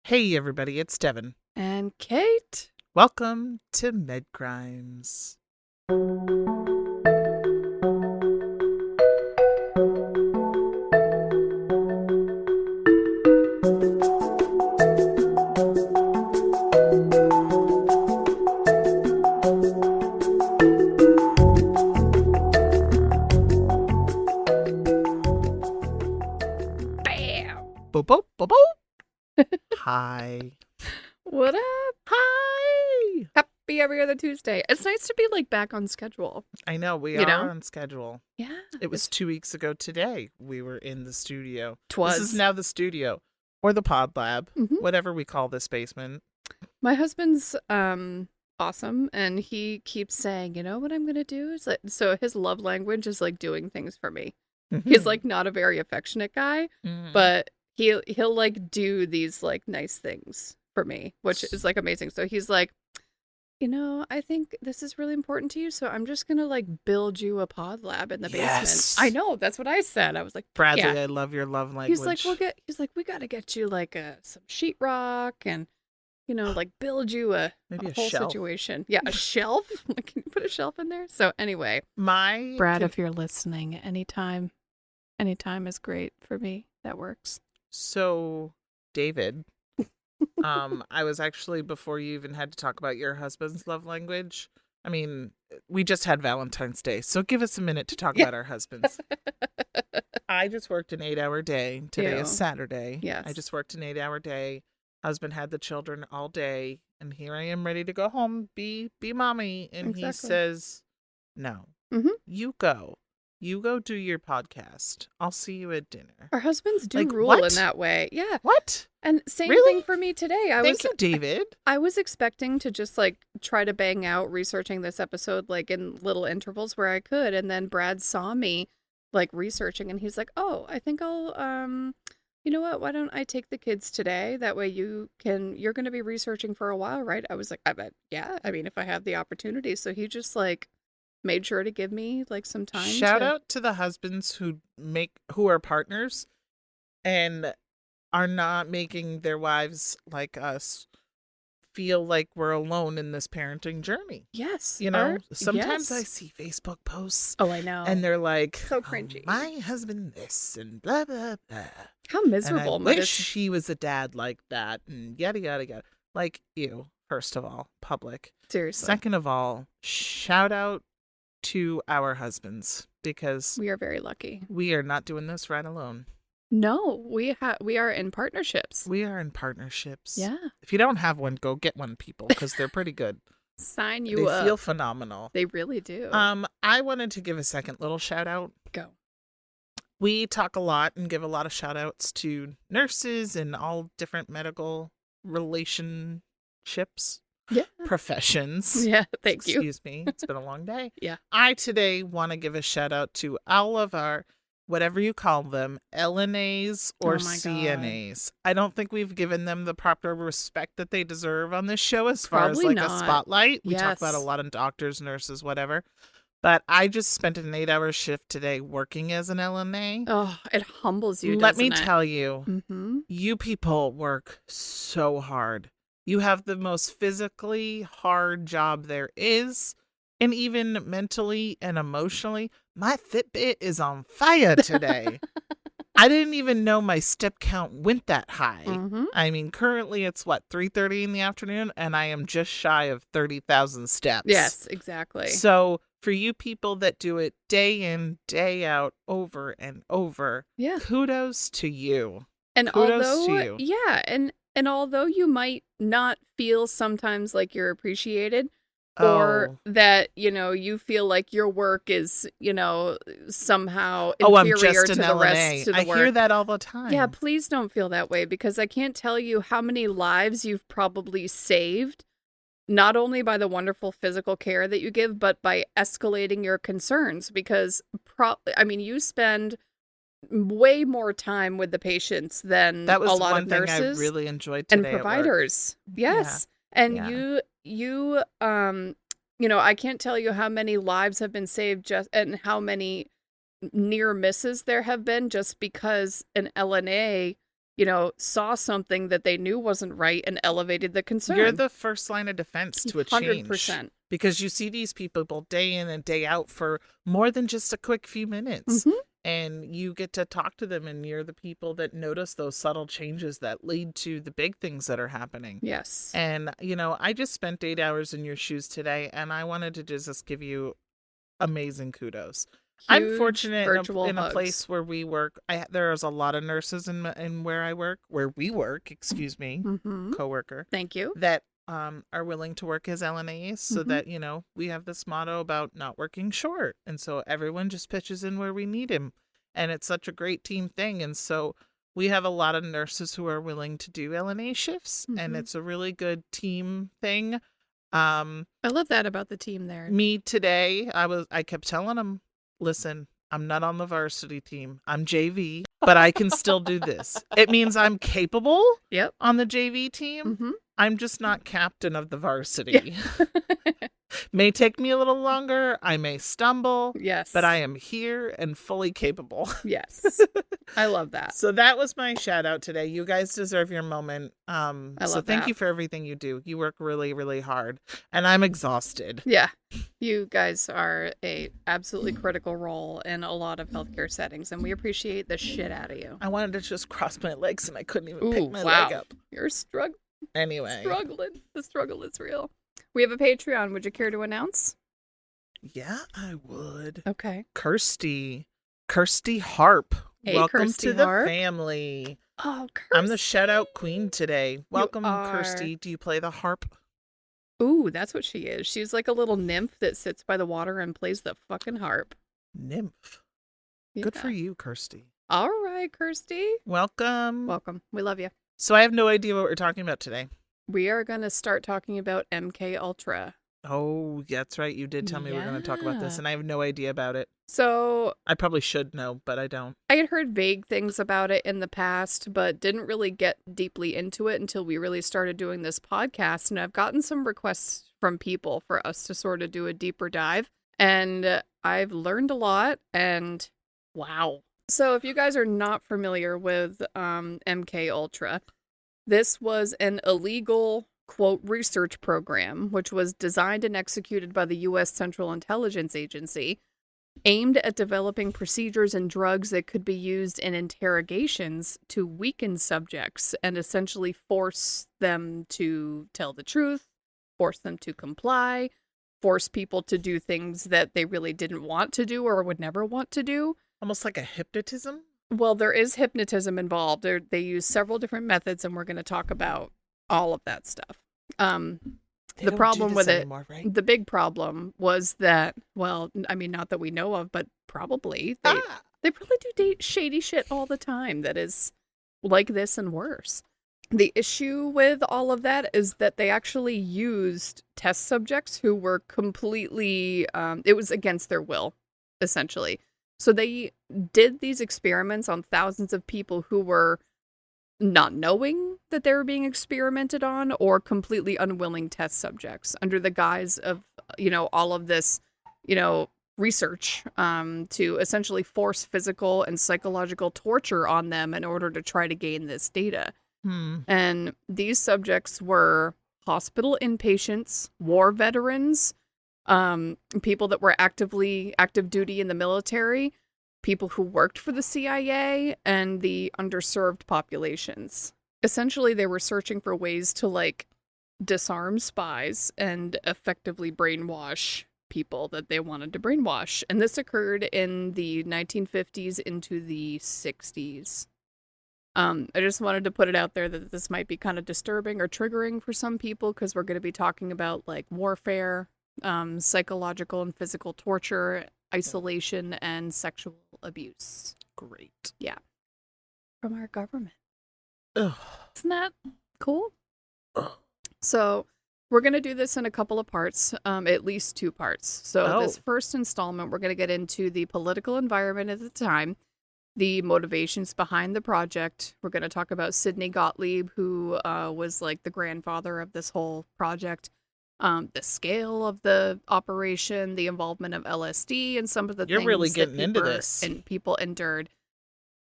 Hey everybody, it's Devon. And Kate. Welcome to Med Crimes. Bam! Boop, boop, boop, boop. Hi. What up? Hi. Happy every other Tuesday. It's nice to be back on schedule. I know, we You are know? on schedule. Yeah. It was 2 weeks ago today we were in the studio. Twas. This is now the studio. Or the pod lab. Mhm. Whatever we call this basement. My husband's awesome, and he keeps saying, you know what I'm gonna do? Is so his love language is doing things for me. He's not a very affectionate guy, but he'll do these nice things for me, which is amazing. So he's like, I think this is really important to you, so I'm just gonna build you a pod lab in the basement. I know, that's what I said. I was like, Bradley, yeah. I love your love language. He's like, we gotta get you some sheetrock and build you a whole shelf. situation. Yeah, a shelf. Can you put a shelf in there? So anyway, Brad, if you're listening, anytime is great for me. That works. So, David, I was actually, before you even had to talk about your husband's love language, I mean, we just had Valentine's Day, so give us a minute to talk about our husbands. I just worked an 8-hour day. Today is Saturday. Yes. I just worked an 8-hour day. Husband had the children all day, and here I am ready to go home, be mommy. And He says, no, you go. You go do your podcast. I'll see you at dinner. Our husbands do rule in that way. Yeah. What? And same thing for me today. Thank you, David. I was expecting to just try to bang out researching this episode in little intervals where I could. And then Brad saw me researching, and he's like, oh, I think I'll, you know what? Why don't I take the kids today? That way you're going to be researching for a while, right? I was like, I bet. Yeah. I mean, if I have the opportunity. So he just made sure to give me some time. Shout out to the husbands who are partners and are not making their much like us feel like we're alone in this parenting journey. Yes. Sometimes I see Facebook posts. Oh, I know. And they're like, so cringy. Oh, my husband this and blah, blah, blah. How miserable. And I wish he was a dad like that and yada, yada, yada. Like you, first of all, public. Seriously. Second of all, shout out to our husbands, because we are very lucky. We are not doing this right alone. No, we are in partnerships. We are in partnerships. Yeah. If you don't have one, go get one, people, because they're pretty good. Sign you up. They feel phenomenal. They really do. I wanted to give a second little shout out. Go. We talk a lot and give a lot of shout outs to nurses and all different medical relationships. Yeah. Professions. Yeah, thank you. Excuse me. It's been a long day. Yeah. I today want to give a shout out to all of our, whatever you call them, LNAs or CNAs. I don't think we've given them the proper respect that they deserve on this show as far as a spotlight. We talk about a lot of doctors, nurses, whatever. But I just spent an 8-hour shift today working as an LNA. Oh, it humbles you, Let me tell you, you people work so hard. You have the most physically hard job there is. And even mentally and emotionally, my Fitbit is on fire today. I didn't even know my step count went that high. I mean, currently it's 3:30 in the afternoon, and I am just shy of 30,000 steps. Yes, exactly. So for you people that do it day in, day out, over and over, kudos to you. And although you might not feel sometimes like you're appreciated, or that, you feel like your work is, somehow inferior to the rest of the work. I hear that all the time. Yeah, please don't feel that way, because I can't tell you how many lives you've probably saved, not only by the wonderful physical care that you give, but by escalating your concerns, because, you spend way more time with the patients than a lot of nurses. That was one thing I really enjoyed today and providers. Yes. Yeah. And you I can't tell you how many lives have been saved and how many near misses there have been just because an LNA saw something that they knew wasn't right and elevated the concern. You're the first line of defense to a change. 100%. Because you see these people day in and day out for more than just a quick few minutes. Mm-hmm. And you get to talk to them, and you're the people that notice those subtle changes that lead to the big things that are happening. Yes. And, I just spent 8 hours in your shoes today, and I wanted to just give you amazing kudos. I'm fortunate in a place where we work. There's a lot of nurses in where we work, excuse me, coworker. Thank you. That are willing to work as LNAs so that, we have this motto about not working short. And so everyone just pitches in where we need him. And it's such a great team thing. And so we have a lot of nurses who are willing to do LNA shifts, and it's a really good team thing. I love that about the team there. Me today, I kept telling them, listen, I'm not on the varsity team. I'm JV, but I can still do this. It means I'm capable on the JV team. I'm just not captain of the varsity. May take me a little longer. I may stumble. Yes. But I am here and fully capable. Yes. I love that. So that was my shout out today. You guys deserve your moment. So thank you for everything you do. You work really, really hard. And I'm exhausted. Yeah. You guys are a absolutely critical role in a lot of healthcare settings, and we appreciate the shit out of you. I wanted to just cross my legs, and I couldn't even pick my leg up. You're struggling. Anyway. The struggle is real. We have a Patreon. Would you care to announce? Yeah, I would. Okay. Kirsty Harp. Hey, welcome Kirsty to Harp. The family. Oh, Kirsty. I'm the shout out queen today. Welcome, Kirsty. Do you play the harp? Ooh, that's what she is. She's like a little nymph that sits by the water and plays the fucking harp. Nymph. Yeah. Good for you, Kirsty. All right, Kirsty. Welcome. We love you. So I have no idea what we're talking about today. We are going to start talking about MK Ultra. Oh, that's right. You did tell me we were going to talk about this, and I have no idea about it. So I probably should know, but I don't. I had heard vague things about it in the past, but didn't really get deeply into it until we really started doing this podcast. And I've gotten some requests from people for us to sort of do a deeper dive. And I've learned a lot, and wow. So if you guys are not familiar with MK Ultra, this was an illegal, quote, research program, which was designed and executed by the U.S. Central Intelligence Agency, aimed at developing procedures and drugs that could be used in interrogations to weaken subjects and essentially force them to tell the truth, force them to comply, force people to do things that they really didn't want to do or would never want to do. Almost like a hypnotism? Well, there is hypnotism involved. They use several different methods, and we're going to talk about all of that stuff. The problem with it, anymore, right? The big problem was that, well, I mean, not that we know of, but probably they probably do shady shit all the time that is like this and worse. The issue with all of that is that they actually used test subjects who were completely, it was against their will, essentially. So they did these experiments on thousands of people who were not knowing that they were being experimented on or completely unwilling test subjects under the guise of, all of this, research to essentially force physical and psychological torture on them in order to try to gain this data. And these subjects were hospital inpatients, war veterans, people that were active duty in the military, people who worked for the CIA, and the underserved populations. Essentially, they were searching for ways to, disarm spies and effectively brainwash people that they wanted to brainwash. And this occurred in the 1950s into the 60s. I just wanted to put it out there that this might be kind of disturbing or triggering for some people because we're going to be talking about, warfare, psychological and physical torture, isolation, and sexual abuse. Great. Yeah. From our government. Ugh. Isn't that cool? Ugh. So we're going to do this in a couple of parts, at least 2 parts. So this first installment, we're going to get into the political environment at the time, the motivations behind the project. We're going to talk about Sidney Gottlieb, who was the grandfather of this whole project. The scale of the operation, the involvement of LSD, and some of the things really that getting into this. And people endured.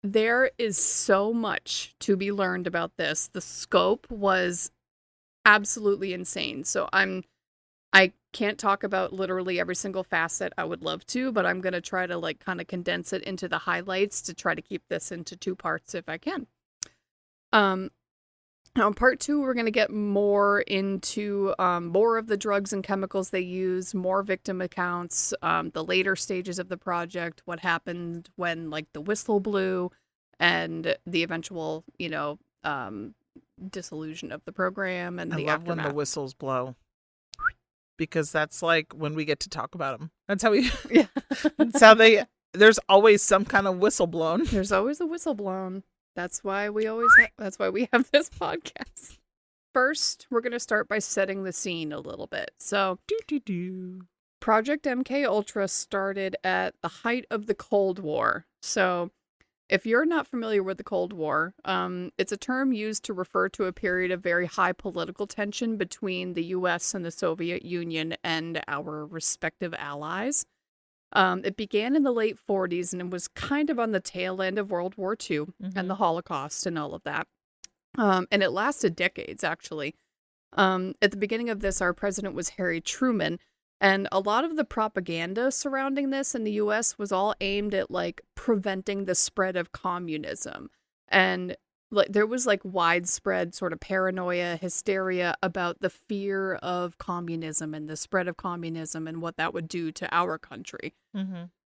There is so much to be learned about this. The scope was absolutely insane. So I can't talk about literally every single facet. I would love to, but I'm going to try to like kind of condense it into the highlights to try to keep this into 2 parts if I can. Now in part 2, we're going to get more into more of the drugs and chemicals they use, more victim accounts, the later stages of the project, what happened when like the whistle blew, and the eventual, dissolution of the program and I the love aftermath. when the whistles blow. Because that's like when we get to talk about them. That's how we. Yeah. That's how they. There's always some kind of whistle blown. There's always a whistle blown. That's why we that's why we have this podcast. First, we're going to start by setting the scene a little bit. So, Project MK Ultra started at the height of the Cold War. So, if you're not familiar with the Cold War, it's a term used to refer to a period of very high political tension between the US and the Soviet Union and our respective allies. It began in the late 40s and it was kind of on the tail end of World War II and the Holocaust and all of that. And it lasted decades, actually. At the beginning of this, our president was Harry Truman. And a lot of the propaganda surrounding this in the US was all aimed at like preventing the spread of communism. And like there was like widespread sort of paranoia, hysteria about the fear of communism and the spread of communism and what that would do to our country.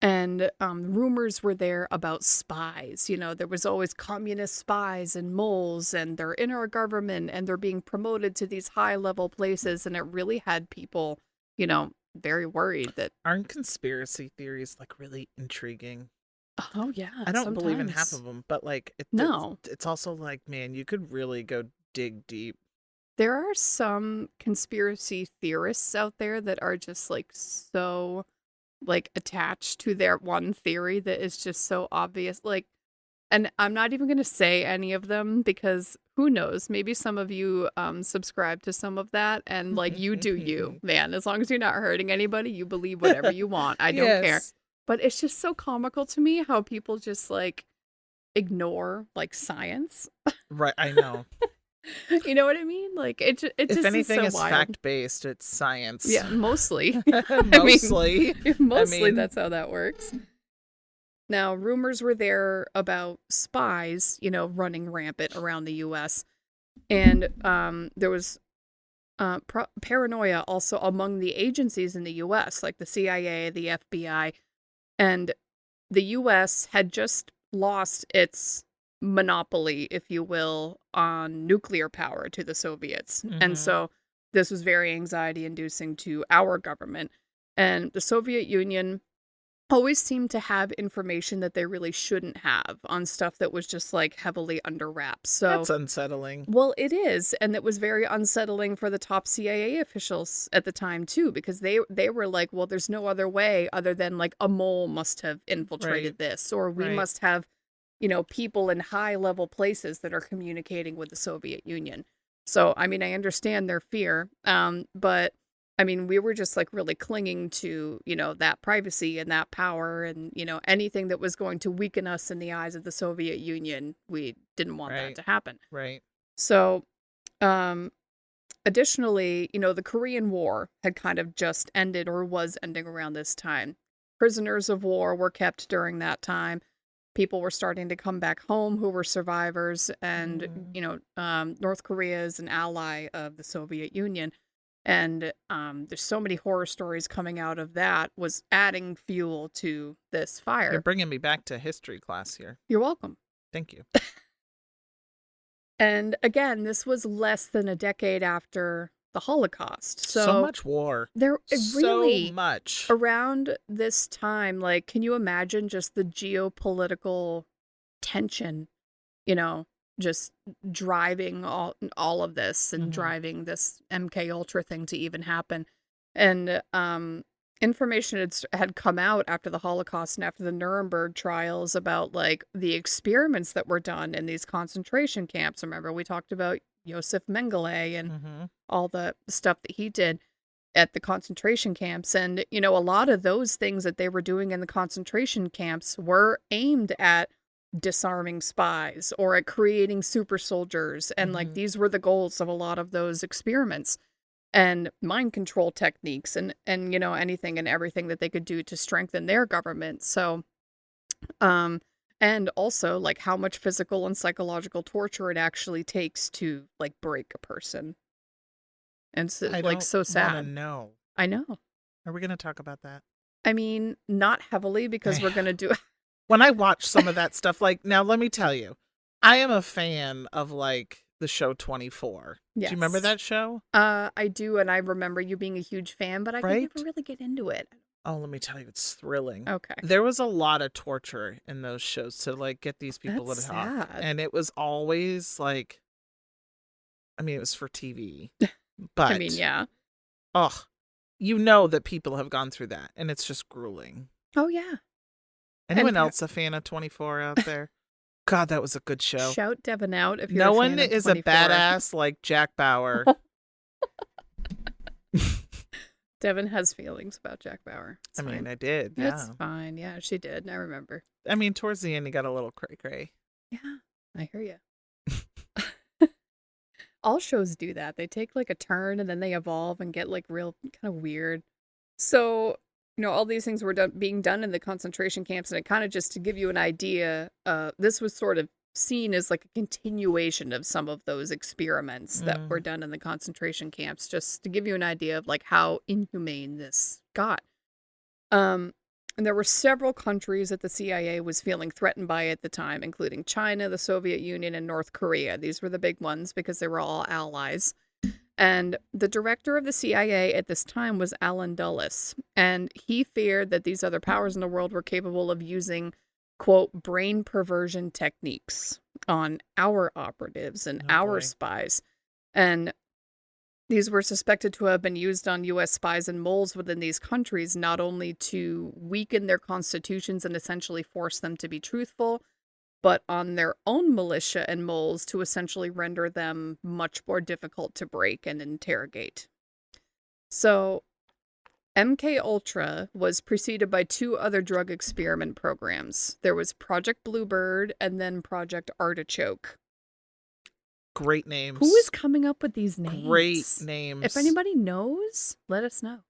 And rumors were there about spies. There was always communist spies and moles, and they're in our government and they're being promoted to these high level places. And it really had people, very worried that. Aren't conspiracy theories like really intriguing? Oh, yeah. I don't believe in half of them, but like, it's also like, man, you could really go dig deep. There are some conspiracy theorists out there that are just like so like attached to their one theory that is just so obvious. Like, and I'm not even going to say any of them because who knows, maybe some of you subscribe to some of that and like you do you, man. As long as you're not hurting anybody, you believe whatever you want. I don't care. But it's just so comical to me how people just like ignore like science. Right, I know. You know what I mean? Like it just if anything is so is fact-based, it's science. Yeah, mostly. Mostly. Mostly that's how that works. Now, rumors were there about spies, running rampant around the U.S. And there was paranoia also among the agencies in the U.S., like the CIA, the FBI. And the U.S. had just lost its monopoly, if you will, on nuclear power to the Soviets. And so this was very anxiety-inducing to our government. And the Soviet Union always seemed to have information that they really shouldn't have on stuff that was just like heavily under wraps. So that's unsettling. Well, it is, and it was very unsettling for the top CIA officials at the time too, because they were like, well, there's no other way other than like a mole must have infiltrated this, or we must have, people in high level places that are communicating with the Soviet Union. So, I mean, I understand their fear, but I mean, we were just like really clinging to, that privacy and that power and, anything that was going to weaken us in the eyes of the Soviet Union. We didn't want that to happen. Right. So, additionally, the Korean War had kind of just ended or was ending around this time. Prisoners of war were kept during that time. People were starting to come back home who were survivors. And, North Korea is an ally of the Soviet Union. And there's so many horror stories coming out of that was adding fuel to this fire. You're bringing me back to history class here. You're welcome. Thank you. And again, this was less than a decade after the Holocaust. So much war. There really so much. Around this time, like, can you imagine just the geopolitical tension, just driving all of this and driving this MK Ultra thing to even happen. And information had come out after the Holocaust and after the Nuremberg trials about like the experiments that were done in these concentration camps. Remember, we talked about Josef Mengele and all the stuff that he did at the concentration camps. And, a lot of those things that they were doing in the concentration camps were aimed at disarming spies or at creating super soldiers. And like these were the goals of a lot of those experiments and mind control techniques and you know, anything and everything that they could do to strengthen their government. So and also like how much physical and psychological torture it actually takes to like break a person. And so, I like don't so want to sad. know. I know. Are we going to talk about that? I mean, not heavily because we're going to do When I watch some of that stuff, like, now let me tell you, I am a fan of like the show 24. Yes. Do you remember that show? I do, and I remember you being a huge fan, but I could never really get into it. Oh, let me tell you, it's thrilling. Okay. There was a lot of torture in those shows to like get these people That's to talk. sad. And it was always like, I mean, it was for TV. But I mean, yeah. Oh, you know that people have gone through that, and it's just grueling. Oh, yeah. Anyone else a fan of 24 out there? God, that was a good show. Shout Devon out if you're No a one fan of is 24. a badass like Jack Bauer. Devon has feelings about Jack Bauer. I mean, I did. Yeah. It's fine. Yeah, she did. I remember. I mean, towards the end, he got a little cray-cray. Yeah, I hear you. All shows do that. They take like a turn and then they evolve and get like real kind of weird. So, you know, all these things were being done in the concentration camps, and it kind of just to give you an idea, this was sort of seen as like a continuation of some of those experiments that were done in the concentration camps, just to give you an idea of like how inhumane this got. And there were several countries that the CIA was feeling threatened by at the time, including China, the Soviet Union, and North Korea. These were the big ones because they were all allies. And the director of the CIA at this time was Alan Dulles, and he feared that these other powers in the world were capable of using, quote, brain perversion techniques on our operatives and our spies. And these were suspected to have been used on U.S. spies and moles within these countries, not only to weaken their constitutions and essentially force them to be truthful, but on their own militia and moles to essentially render them much more difficult to break and interrogate. So, MK Ultra was preceded by two other drug experiment programs. There was Project Bluebird and then Project Artichoke. Great names. Who is coming up with these names? Great names. If anybody knows, let us know.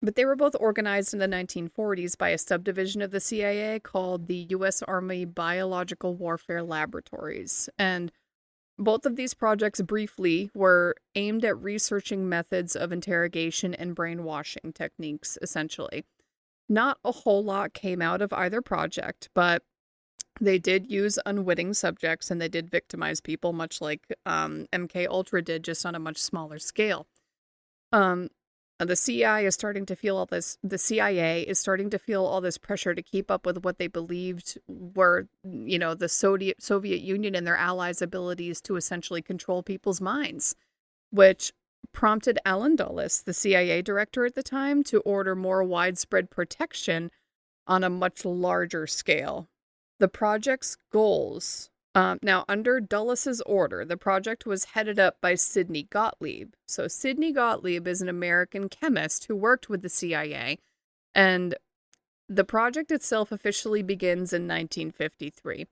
But they were both organized in the 1940s by a subdivision of the CIA called the U.S. Army Biological Warfare Laboratories. And both of these projects briefly were aimed at researching methods of interrogation and brainwashing techniques, essentially. Not a whole lot came out of either project, but they did use unwitting subjects and they did victimize people, much like MK Ultra did, just on a much smaller scale. The CIA is starting to feel all this. The CIA is starting to feel all this pressure to keep up with what they believed were, you know, the Soviet Union and their allies' abilities to essentially control people's minds, which prompted Alan Dulles, the CIA director at the time, to order more widespread protection on a much larger scale. The project's goals. Now, under Dulles's order, the project was headed up by Sidney Gottlieb. So Sidney Gottlieb is an American chemist who worked with the CIA, and the project itself officially begins in 1953.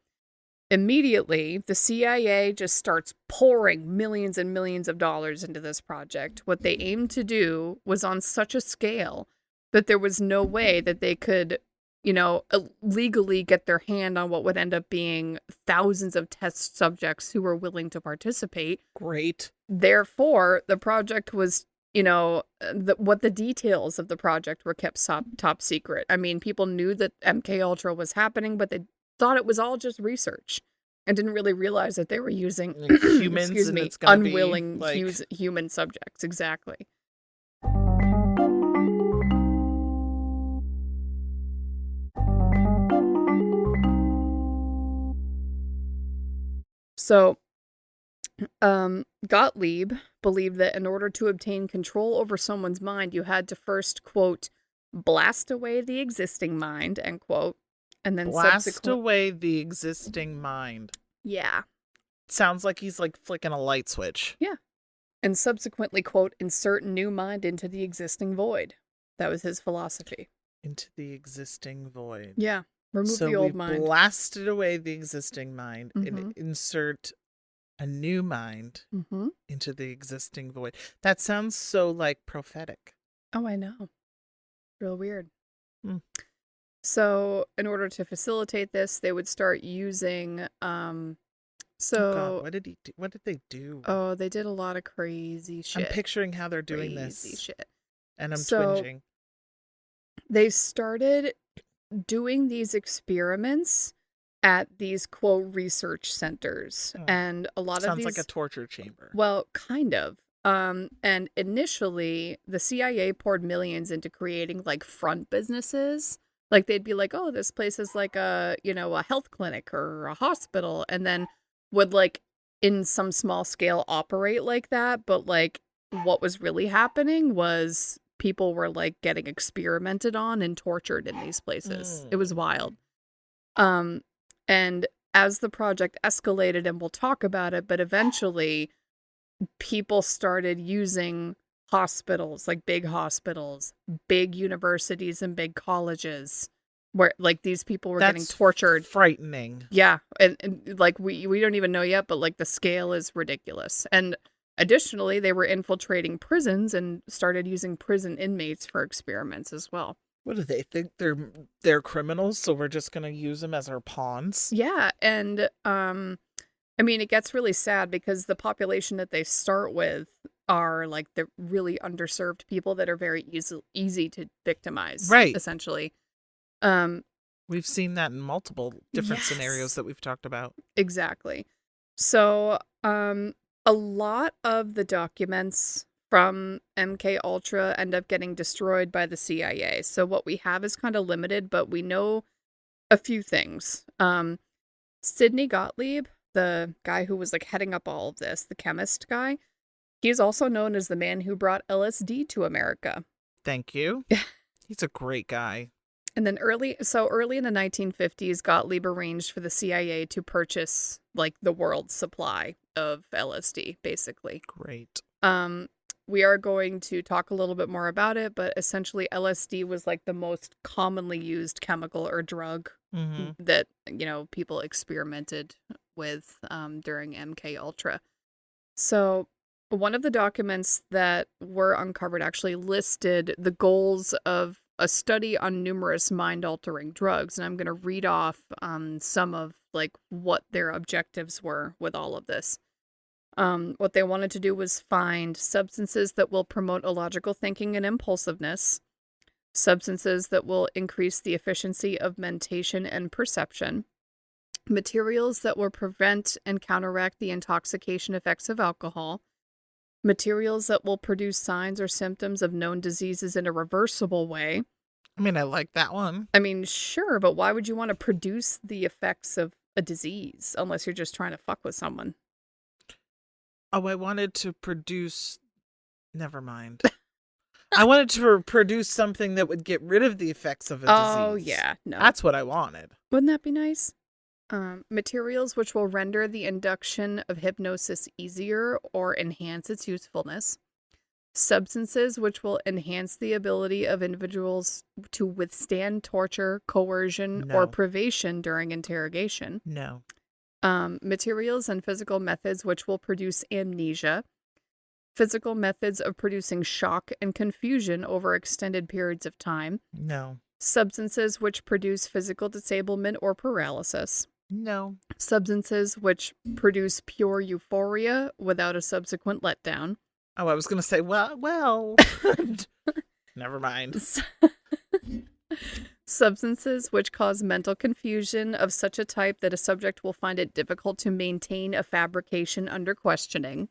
Immediately, the CIA just starts pouring millions and millions of dollars into this project. What they aimed to do was on such a scale that there was no way that they could, you know, legally get their hand on what would end up being thousands of test subjects who were willing to participate. Great. Therefore, the project was, you know, what the details of the project were kept top secret. I mean, people knew that MK Ultra was happening, but they thought it was all just research and didn't really realize that they were using humans, excuse me, unwilling human subjects. Exactly. So, Gottlieb believed that in order to obtain control over someone's mind, you had to first, quote, blast away the existing mind, end quote, and then blast away the existing mind. Yeah. Sounds like he's like flicking a light switch. Yeah. And subsequently, quote, insert new mind into the existing void. That was his philosophy. Into the existing void. Yeah. Remove So the we old mind. blasted away the existing mind and Mm-hmm. insert a new mind Mm-hmm. into the existing void. That sounds so like prophetic. Oh, I know. Real weird. Hmm. So, in order to facilitate this, they would start using Oh God, so what did he do? What did they do? oh, they did a lot of crazy I'm shit. picturing how they're doing Crazy this, shit. and I'm So, twinging. they started doing these experiments at these quote research centers, Oh, and a lot of sounds like a these, torture chamber. well, kind of. And initially, the CIA poured millions into creating like front businesses. Like they'd be like, "Oh, this place is like a health clinic or a hospital," and then would like in some small scale operate like that. But like, what was really happening was people were like getting experimented on and tortured in these places. It was wild. Um, and as the project escalated, and we'll talk about it, but eventually people started using hospitals, like big hospitals, big universities, and big colleges where like these people were getting That's tortured. frightening. Yeah. And like we don't even know yet, but like the scale is ridiculous. And additionally, they were infiltrating prisons and started using prison inmates for experiments as well. What do they think? They're criminals, so we're just gonna use them as our pawns? Yeah, and I mean, it gets really sad because the population that they start with are like the really underserved people that are very easy to victimize, Right. essentially. Um, We've seen that in multiple different scenarios yes, that we've talked about. exactly. So, a lot of the documents from MK Ultra end up getting destroyed by the CIA. So what we have is kind of limited, but we know a few things. Sidney Gottlieb, the guy who was like heading up all of this, the chemist guy, he's also known as the man who brought LSD to America. Thank you. He's a great guy. And then early in the 1950s, Gottlieb arranged for the CIA to purchase like the world's supply of LSD, basically. Great. We are going to talk a little bit more about it, but essentially LSD was like the most commonly used chemical or drug that, people experimented with during MK Ultra. So one of the documents that were uncovered actually listed the goals of a study on numerous mind-altering drugs, and I'm going to read off some of like what their objectives were with all of this. What they wanted to do was find substances that will promote illogical thinking and impulsiveness, substances that will increase the efficiency of mentation and perception, materials that will prevent and counteract the intoxication effects of alcohol, materials that will produce signs or symptoms of known diseases in a reversible way. I mean, I like that one. I mean, sure, but why would you want to produce the effects of a disease unless you're just trying to fuck with someone? Oh, I wanted to produce. Never mind. I wanted to produce something that would get rid of the effects of a disease. Oh, yeah, no. That's what I wanted. Wouldn't that be nice? Materials which will render the induction of hypnosis easier or enhance its usefulness. Substances which will enhance the ability of individuals to withstand torture, coercion, or No. privation during interrogation. No. Materials and physical methods which will produce amnesia. Physical methods of producing shock and confusion over extended periods of time. No. Substances which produce physical disablement or paralysis. No. Substances which produce pure euphoria without a subsequent letdown. Oh, I was going to say, well. Never mind. Substances which cause mental confusion of such a type that a subject will find it difficult to maintain a fabrication under questioning.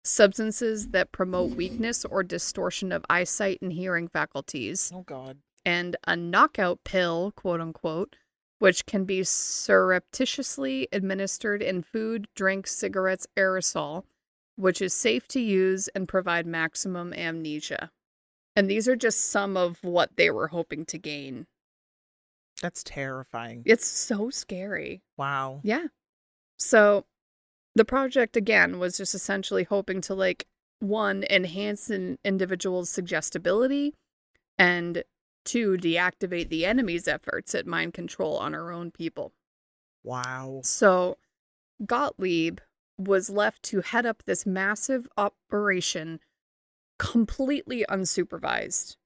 Substances that promote weakness or distortion of eyesight and hearing faculties. Oh, God. And a knockout pill, quote unquote, which can be surreptitiously administered in food, drink, cigarettes, aerosol, which is safe to use and provide maximum amnesia. And these are just some of what they were hoping to gain. That's terrifying. It's so scary. Wow. Yeah. So the project, again, was just essentially hoping to, like, one, enhance an individual's suggestibility and to deactivate the enemy's efforts at mind control on our own people. Wow. So Gottlieb was left to head up this massive operation completely unsupervised.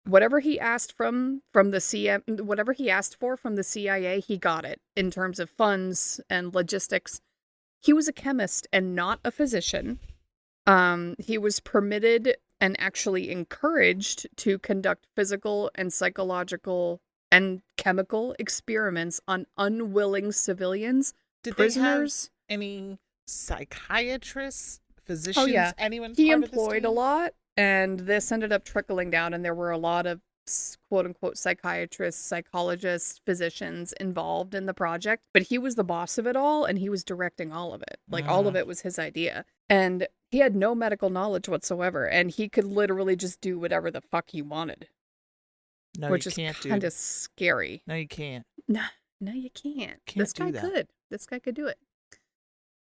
Whatever he asked from the whatever he asked for from the CIA, he got it in terms of funds and logistics. He was a chemist and not a physician. He was permitted and actually encouraged to conduct physical and psychological and chemical experiments on unwilling civilians, prisoners. They have any psychiatrists, physicians, Oh, yeah. anyone He part of this employed a team? lot, and this ended up trickling down, and there were a lot of quote-unquote psychiatrists, psychologists, physicians involved in the project, but he was the boss of it all, and he was directing all of it. Like, all of it was his idea. And he had no medical knowledge whatsoever, and he could literally just do whatever the fuck he wanted. No, which you is can't, kind dude. of scary. No, you can't. No, you can't. Can't This do guy that. could. This guy could do it.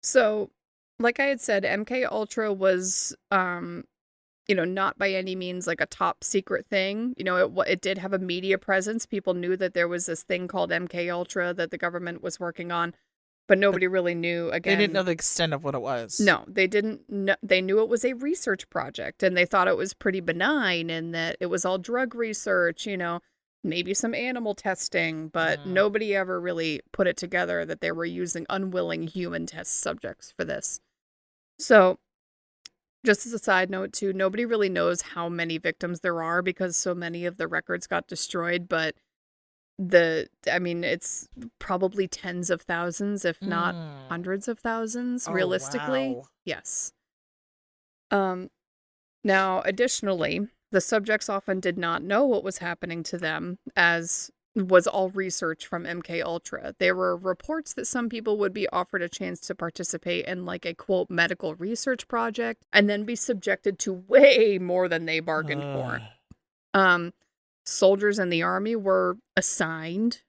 So, like I had said, MK Ultra was, not by any means like a top secret thing. It did have a media presence. People knew that there was this thing called MK Ultra that the government was working on, but nobody really knew. Again, They didn't know the extent of what it was. no, they didn't know. They knew it was a research project, and they thought it was pretty benign and that it was all drug research, maybe some animal testing, but nobody ever really put it together that they were using unwilling human test subjects for this. So, just as a side note too, nobody really knows how many victims there are because so many of the records got destroyed, but it's probably tens of thousands, if not hundreds of thousands, realistically. Wow. Yes. Now, additionally, the subjects often did not know what was happening to them, as was all research from MK Ultra. There were reports that some people would be offered a chance to participate in like a quote medical research project and then be subjected to way more than they bargained for. Soldiers in the army were assigned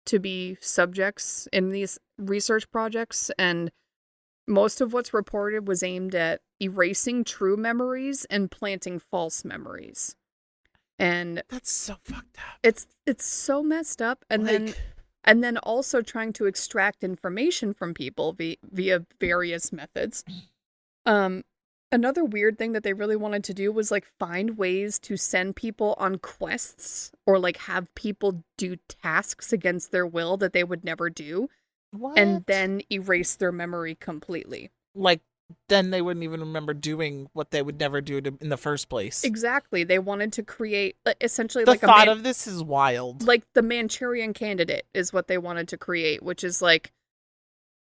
to be subjects in these research projects, and most of what's reported was aimed at erasing true memories and planting false memories. And that's so fucked up. It's so messed up. And then also trying to extract information from people via various methods. Another weird thing that they really wanted to do was like find ways to send people on quests or like have people do tasks against their will that they would never do. What? And then erase their memory completely. Like, then they wouldn't even remember doing what they would never do in the first place. Exactly. They wanted to create essentially the like thought of this is wild. Like the Manchurian Candidate is what they wanted to create, which is like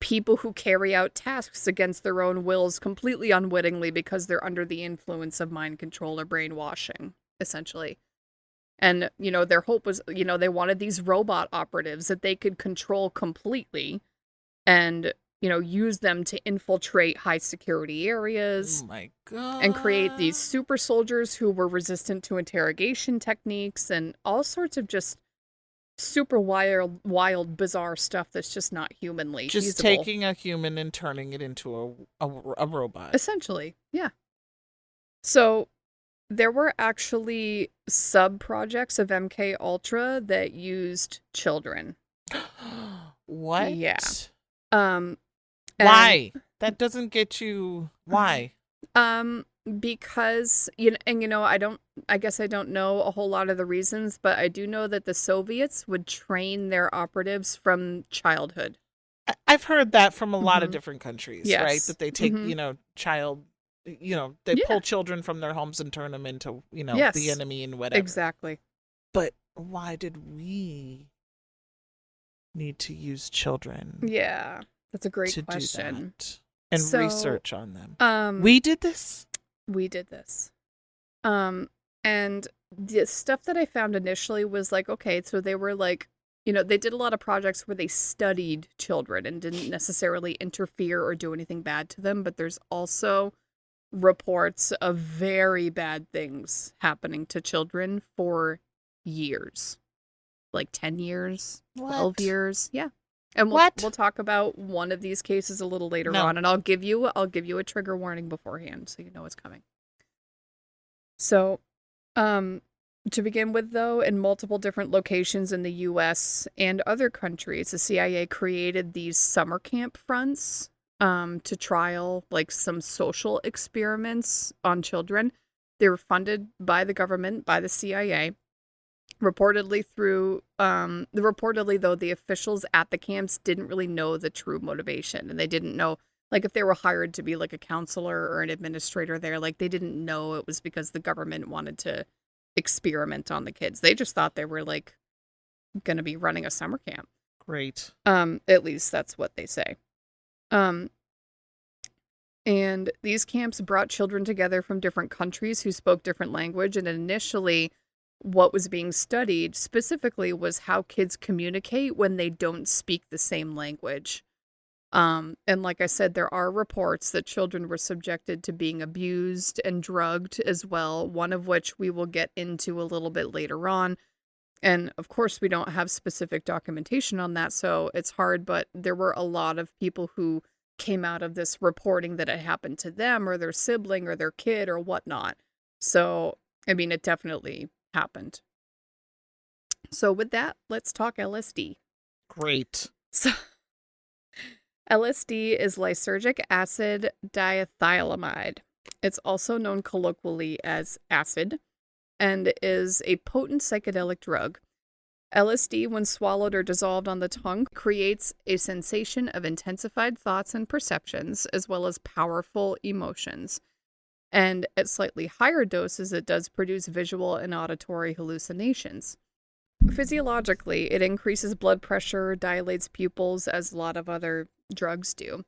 people who carry out tasks against their own wills completely unwittingly because they're under the influence of mind control or brainwashing, essentially. And, their hope was, they wanted these robot operatives that they could control completely and, use them to infiltrate high security areas. Oh my God. And create these super soldiers who were resistant to interrogation techniques and all sorts of just super wild, bizarre stuff that's just not humanly just feasible. Taking a human and turning it into a robot. Essentially, yeah. So there were actually sub-projects of MK Ultra that used children. What? Yeah. Why? That doesn't get you... Why? Because, I guess I don't know a whole lot of the reasons, but I do know that the Soviets would train their operatives from childhood. I've heard that from a lot of different countries, yes. right? That they take, they pull children from their homes and turn them into, the enemy and whatever. Exactly. But why did we need to use children? Yeah, that's a great question. Do that and research on them. We did this? We did this. And the stuff that I found initially was like, okay, so they were like, they did a lot of projects where they studied children and didn't necessarily interfere or do anything bad to them, but there's also reports of very bad things happening to children for years. Like 10 years, 12 years. Yeah. And we'll talk about one of these cases a little later on, and I'll give you a trigger warning beforehand so you know what's coming. So, To begin with, though, in multiple different locations in the US and other countries, the CIA created these summer camp fronts to trial like some social experiments on children. They were funded by the government, by the CIA. Reportedly though, the officials at the camps didn't really know the true motivation, and they didn't know, like, if they were hired to be like a counselor or an administrator there, like, they didn't know it was because the government wanted to experiment on the kids. They just thought they were like gonna be running a summer camp. Great. At least that's what they say. Um and these camps brought children together from different countries who spoke different language, and initially what was being studied specifically was how kids communicate when they don't speak the same language. And like I said, there are reports that children were subjected to being abused and drugged as well, one of which we will get into a little bit later on. And of course, we don't have specific documentation on that, so it's hard, but there were a lot of people who came out of this reporting that it happened to them or their sibling or their kid or whatnot. So, I mean, it definitely happened. So with that, let's talk LSD. Great. So LSD is lysergic acid diethylamide. It's also known colloquially as acid and is a potent psychedelic drug. LSD, when swallowed or dissolved on the tongue, creates a sensation of intensified thoughts and perceptions, as well as powerful emotions. And at slightly higher doses, it does produce visual and auditory hallucinations. Physiologically, it increases blood pressure, dilates pupils, as a lot of other drugs do.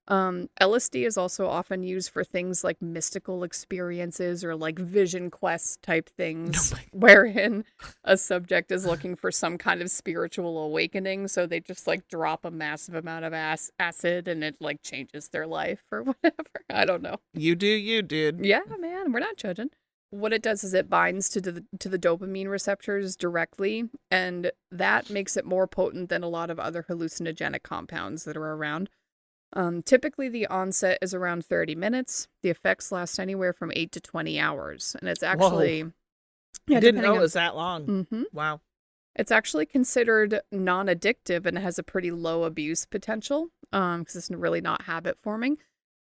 LSD is also often used for things like mystical experiences or like vision quest type things, wherein a subject is looking for some kind of spiritual awakening. So they just like drop a massive amount of acid and it like changes their life or whatever. I don't know. You do you, dude. Yeah, man, we're not judging. What it does is it binds to the dopamine receptors directly, and that makes it more potent than a lot of other hallucinogenic compounds that are around. Typically, the onset is around 30 minutes. The effects last anywhere from 8 to 20 hours. And it's actually... Whoa. Yeah, I didn't know it was that long. Mm-hmm. Wow. It's actually considered non-addictive and has a pretty low abuse potential because it's really not habit-forming.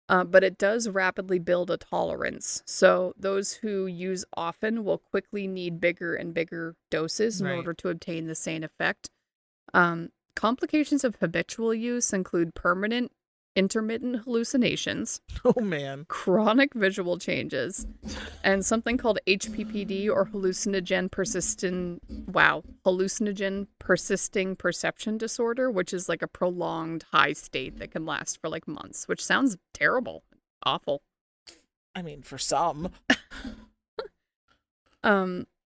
But it does rapidly build a tolerance. So those who use often will quickly need bigger and bigger doses in order to obtain the same effect. Complications of habitual use include permanent intermittent hallucinations. Oh, man. Chronic visual changes. And something called HPPD, or hallucinogen persisting perception disorder, which is like a prolonged high state that can last for like months, which sounds terrible. Awful. I mean, for some.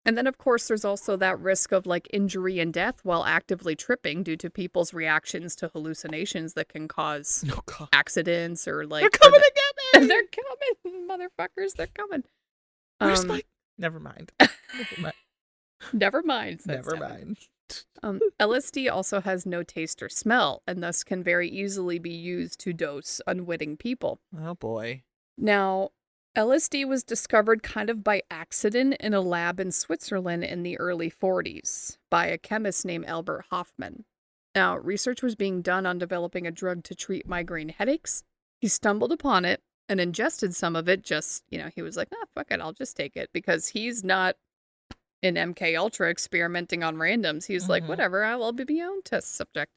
And then, of course, there's also that risk of like injury and death while actively tripping due to people's reactions to hallucinations that can cause accidents or like... They're coming to get me! They're coming, motherfuckers. They're coming. Where's my... Never mind. Never mind. Never mind. LSD also has no taste or smell, and thus can very easily be used to dose unwitting people. Oh, boy. Now... LSD was discovered kind of by accident in a lab in Switzerland in the early 40s by a chemist named Albert Hofmann. Now, research was being done on developing a drug to treat migraine headaches. He stumbled upon it and ingested some of it. He was like, fuck it, I'll just take it, because he's not in MK Ultra experimenting on randoms. He's like, whatever, I'll be my own test subject.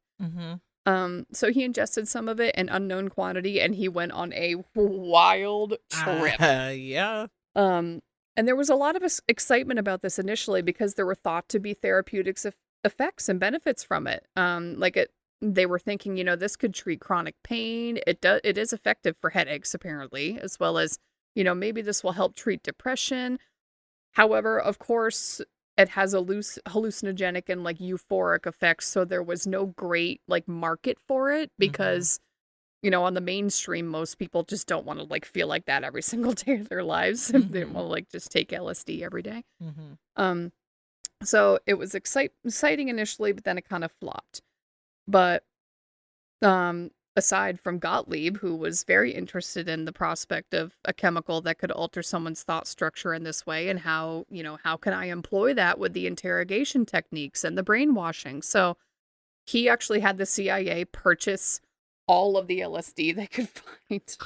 So he ingested some of it, an unknown quantity, and he went on a wild trip. Yeah. And there was a lot of excitement about this initially because there were thought to be therapeutic effects and benefits from it. They were thinking, this could treat chronic pain. It is effective for headaches, apparently, as well as, maybe this will help treat depression. However, of course, it has a loose hallucinogenic and like euphoric effects, so there was no great like market for it because, on the mainstream, most people just don't want to like feel like that every single day of their lives. They don't want to like just take LSD every day. So it was exciting initially, but then it kind of flopped. But aside from Gottlieb, who was very interested in the prospect of a chemical that could alter someone's thought structure in this way, and how, how can I employ that with the interrogation techniques and the brainwashing? So he actually had the CIA purchase all of the LSD they could find.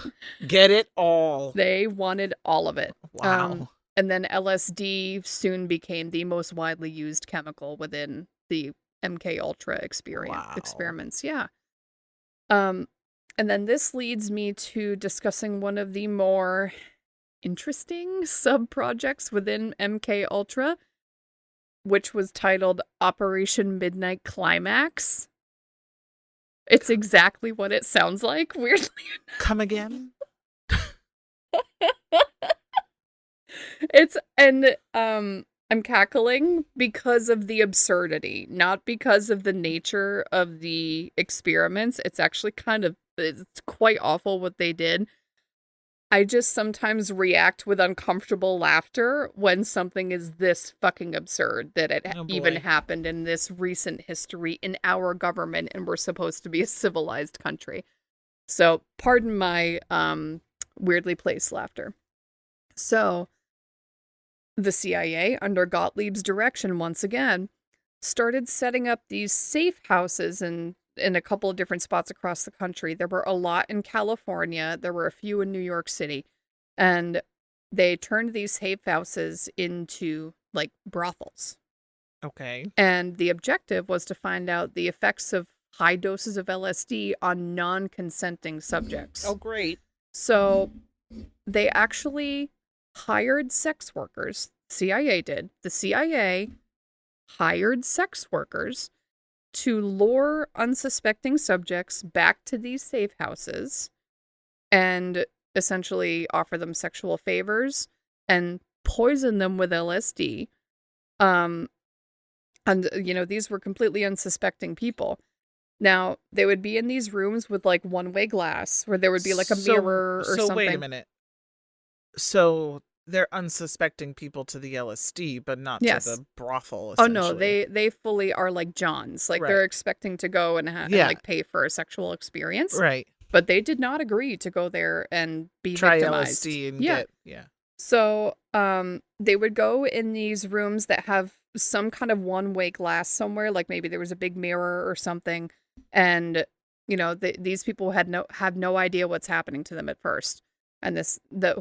Get it all. They wanted all of it. Wow. And then LSD soon became the most widely used chemical within the MK Ultra experiments. Yeah. And then this leads me to discussing one of the more interesting sub-projects within MK Ultra, which was titled Operation Midnight Climax. It's exactly what it sounds like, weirdly enough. Come again? I'm cackling because of the absurdity, not because of the nature of the experiments. It's actually it's quite awful what they did. I just sometimes react with uncomfortable laughter when something is this fucking absurd that it even happened in this recent history in our government, and we're supposed to be a civilized country. So pardon my weirdly placed laughter. So the CIA, under Gottlieb's direction once again, started setting up these safe houses in a couple of different spots across the country. There were a lot in California. There were a few in New York City. And they turned these safe houses into, like, brothels. Okay. And the objective was to find out the effects of high doses of LSD on non-consenting subjects. Oh, great. So they actually hired sex workers. CIA did. The CIA hired sex workers to lure unsuspecting subjects back to these safe houses and essentially offer them sexual favors and poison them with LSD. And, these were completely unsuspecting people. Now, they would be in these rooms with, like, one-way glass where there would be, like, a mirror or something. So wait a minute. So they're unsuspecting people to the LSD, but not to the brothel, essentially. Oh, no, they fully are like Johns. Like, they're expecting to go and like, pay for a sexual experience. Right. But they did not agree to go there and be try victimized. LSD and get. So, they would go in these rooms that have some kind of one-way glass somewhere, like maybe there was a big mirror or something, and, these people have no idea what's happening to them at first. And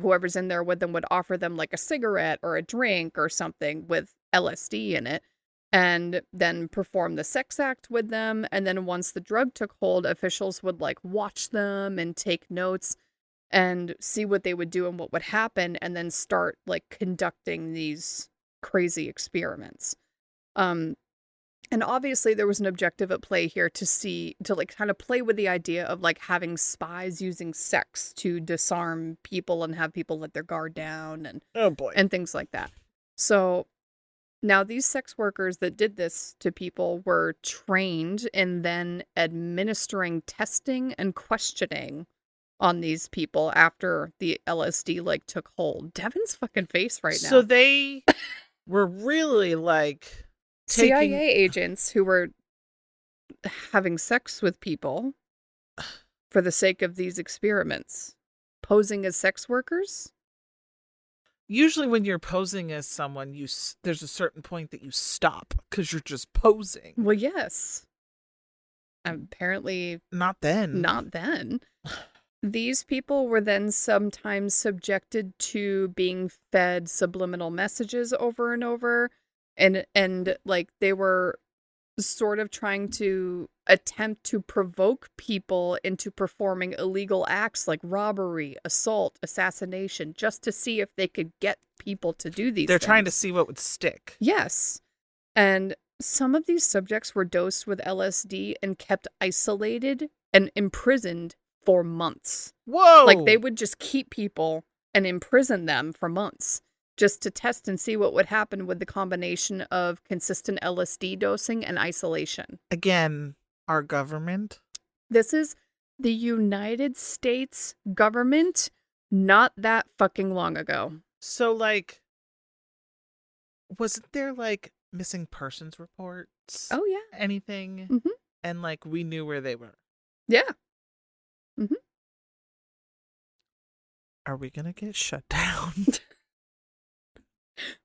whoever's in there with them would offer them, like, a cigarette or a drink or something with LSD in it, and then perform the sex act with them. And then once the drug took hold, officials would, like, watch them and take notes and see what they would do and what would happen, and then start, like, conducting these crazy experiments. And obviously there was an objective at play here to like, kind of play with the idea of, like, having spies using sex to disarm people and have people let their guard down and and things like that. So now these sex workers that did this to people were trained in then administering testing and questioning on these people after the LSD, like, took hold. Devon's fucking face right now. So they were really, like, CIA agents who were having sex with people for the sake of these experiments, posing as sex workers. Usually when you're posing as someone, there's a certain point that you stop because you're just posing. Well, yes. Apparently not then. Not then. These people were then sometimes subjected to being fed subliminal messages over and over. And like, they were sort of trying to attempt to provoke people into performing illegal acts like robbery, assault, assassination, just to see if they could get people to do these things. They're trying to see what would stick. Yes. And some of these subjects were dosed with LSD and kept isolated and imprisoned for months. Whoa! Like, they would just keep people and imprison them for months, just to test and see what would happen with the combination of consistent LSD dosing and isolation. Again, our government? This is the United States government not that fucking long ago. So, like, wasn't there, like, missing persons reports? Oh, yeah. Anything? Mm-hmm. And, like, we knew where they were. Yeah. Mm-hmm. Are we going to get shut down?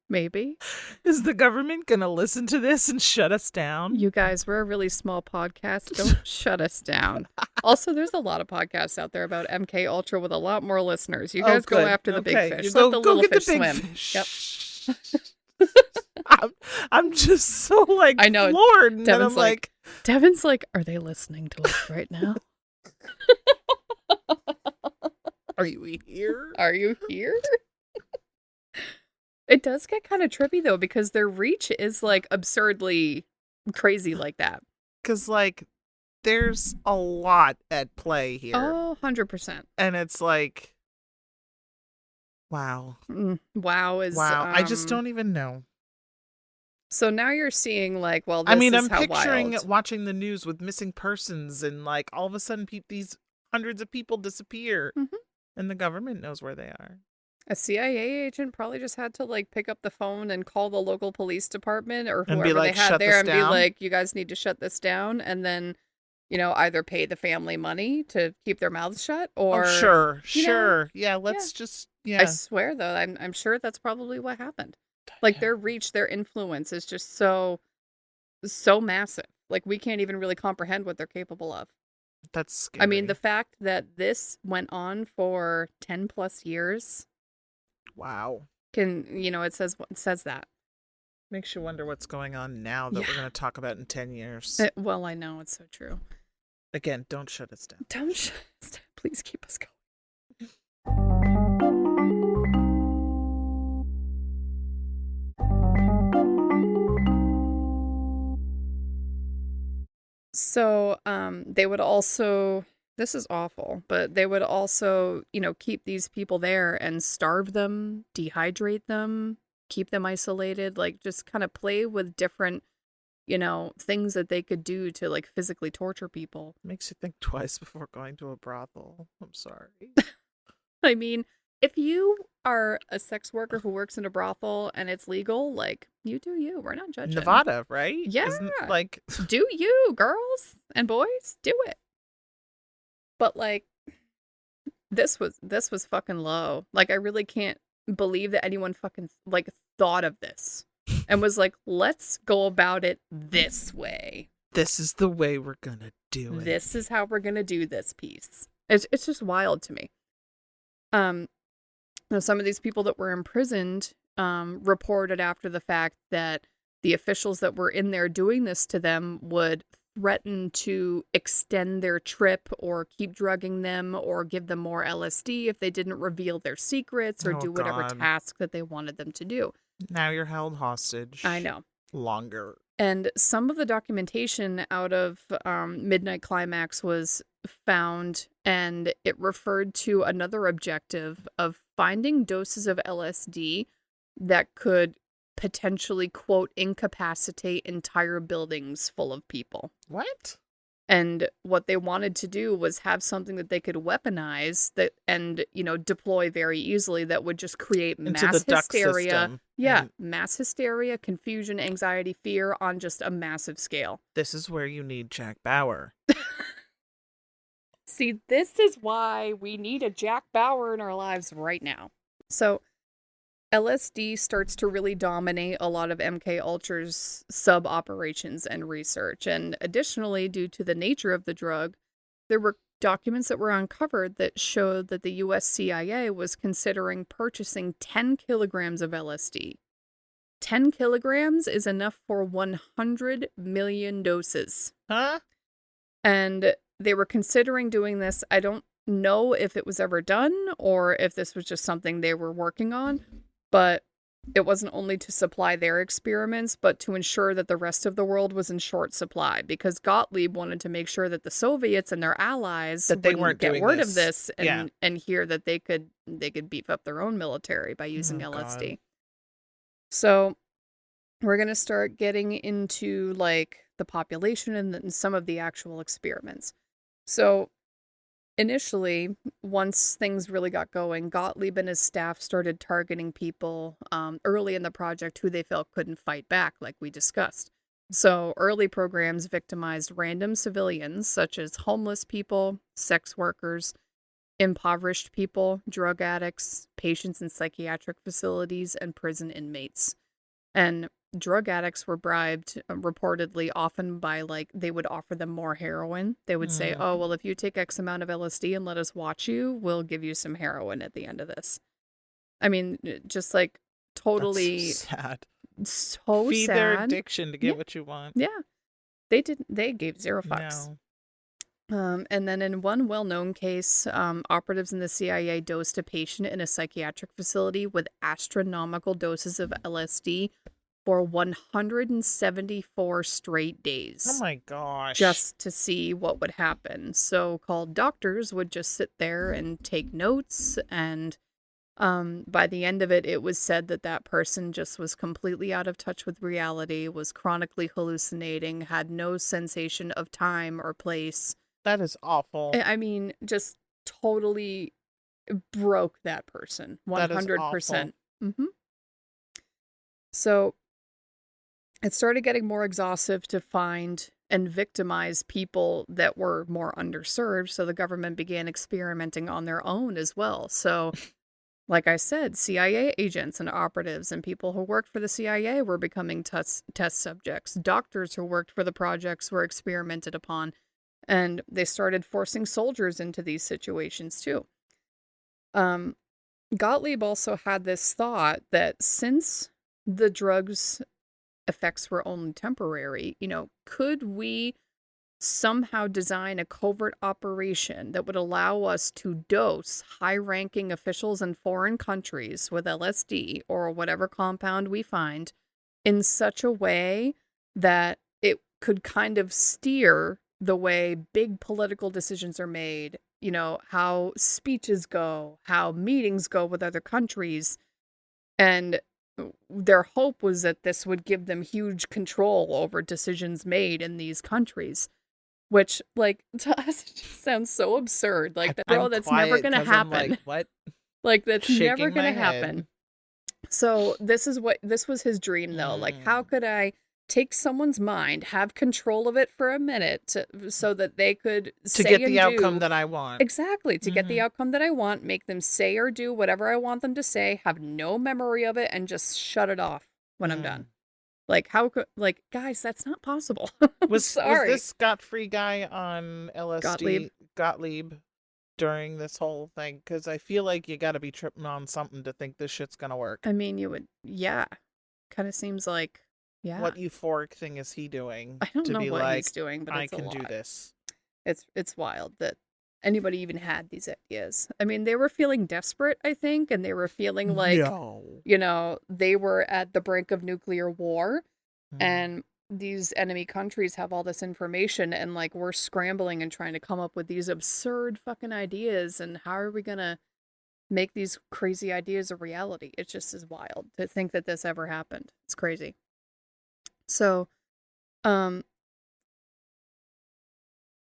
Maybe. Is the government going to listen to this and shut us down? You guys, we're a really small podcast. Don't shut us down. Also, there's a lot of podcasts out there about MK Ultra with a lot more listeners. You guys go after the big fish. Let the go little get fish the big swim. fish. Yep. I'm just so like I know. floored. And Devon's I'm like, Devon's like, are they listening to us right now? are you here? Are you here? It does get kind of trippy though, because their reach is like absurdly crazy like that. Because like there's a lot at play here. Oh, 100%. And it's like, wow. Wow is I just don't even know. So now you're seeing like, well, this I mean, is I'm how picturing wild. watching the news with missing persons and like all of a sudden these hundreds of people disappear and the government knows where they are. A CIA agent probably just had to like pick up the phone and call the local police department or And be whoever like, they had "Shut there this and be down?" like, you guys need to shut this down, and then, you know, either pay the family money to keep their mouths shut or sure. know, Yeah, let's just I swear though, I'm sure that's probably what happened. Like their reach, their influence is just so massive. Like we can't even really comprehend what they're capable of. That's scary. I mean, the fact that this went on for 10 plus years. Wow. It says that. Makes you wonder what's going on now that we're going to talk about in 10 years. Well, I know, it's so true. Again, don't shut us down. Don't shut us down. Please keep us going. So, they would also, this is awful, but they would also, keep these people there and starve them, dehydrate them, keep them isolated, like just kind of play with different, things that they could do to like physically torture people. Makes you think twice before going to a brothel. I'm sorry. I mean, if you are a sex worker who works in a brothel and it's legal, like, you do you. We're not judging. Nevada, right? Yeah. Isn't like do you, girls and boys, do it. But like this was fucking low. Like I really can't believe that anyone fucking like thought of this and was like, let's go about it this way. This is the way we're gonna do it. This is how we're gonna do this piece. It's just wild to me. Now some of these people that were imprisoned reported after the fact that the officials that were in there doing this to them would threaten to extend their trip or keep drugging them or give them more LSD if they didn't reveal their secrets or do whatever task that they wanted them to do. Now you're held hostage. I know. Longer. And some of the documentation out of Midnight Climax was found, and it referred to another objective of finding doses of LSD that could potentially, quote, incapacitate entire buildings full of people. What? And what they wanted to do was have something that they could weaponize and deploy very easily that would just create mass hysteria. Yeah, mass hysteria, confusion, anxiety, fear on just a massive scale. This is where you need Jack Bauer. See, this is why we need a Jack Bauer in our lives right now. So LSD starts to really dominate a lot of MK Ultra's sub-operations and research. And additionally, due to the nature of the drug, there were documents that were uncovered that showed that the US CIA was considering purchasing 10 kilograms of LSD. 10 kilograms is enough for 100 million doses. Huh? And they were considering doing this. I don't know if it was ever done or if this was just something they were working on. But it wasn't only to supply their experiments, but to ensure that the rest of the world was in short supply, because Gottlieb wanted to make sure that the Soviets and their allies that they weren't get doing word this. of this and hear that they could beef up their own military by using LSD. God. So we're going to start getting into like the population and some of the actual experiments. So initially, once things really got going, Gottlieb and his staff started targeting people early in the project who they felt couldn't fight back, like we discussed. So early programs victimized random civilians such as homeless people, sex workers, impoverished people, drug addicts, patients in psychiatric facilities, and prison inmates. And drug addicts were bribed reportedly often by they would offer them more heroin. They would say, "Oh, well, if you take X amount of LSD and let us watch you, we'll give you some heroin at the end of this." I mean, just like totally That's so sad. so Feed their sad. addiction to Yeah. get what you want. Yeah. They gave zero fucks. No. And then in one well-known case, operatives in the CIA dosed a patient in a psychiatric facility with astronomical doses of LSD for 174 straight days. Oh my gosh. Just to see what would happen. So-called doctors would just sit there and take notes, and by the end of it, it was said that that person just was completely out of touch with reality, was chronically hallucinating, had no sensation of time or place. That is awful. I mean, just totally broke that person. 100%. Mm-hmm. So it started getting more exhaustive to find and victimize people that were more underserved. So the government began experimenting on their own as well. So, like I said, CIA agents and operatives and people who worked for the CIA were becoming test subjects. Doctors who worked for the projects were experimented upon. And they started forcing soldiers into these situations too. Gottlieb also had this thought that since the drugs' effects were only temporary, could we somehow design a covert operation that would allow us to dose high-ranking officials in foreign countries with LSD or whatever compound we find in such a way that it could kind of steer the way big political decisions are made, how speeches go, how meetings go with other countries. And their hope was that this would give them huge control over decisions made in these countries, which, to us, it just sounds so absurd. Like, that's never going to happen. Like, what? Like, that's never going to head. happen. So this was his dream, though. Like, how could I take someone's mind, have control of it for a minute so that they could get the outcome that I want. Exactly. To get the outcome that I want, make them say or do whatever I want them to say, have no memory of it, and just shut it off when I'm done. Like, how could, guys, that's not possible. Was this Scot-free guy on LSD? Gottlieb during this whole thing? Because I feel like you got to be tripping on something to think this shit's going to work. I mean, you would, yeah. Kind of seems like, yeah. What euphoric thing is he doing? I don't know what he's doing, but I can do this. It's wild that anybody even had these ideas. I mean, they were feeling desperate, I think, and they were feeling like, they were at the brink of nuclear war, and these enemy countries have all this information, and we're scrambling and trying to come up with these absurd fucking ideas, and how are we gonna make these crazy ideas a reality? It just is wild to think that this ever happened. It's crazy. So,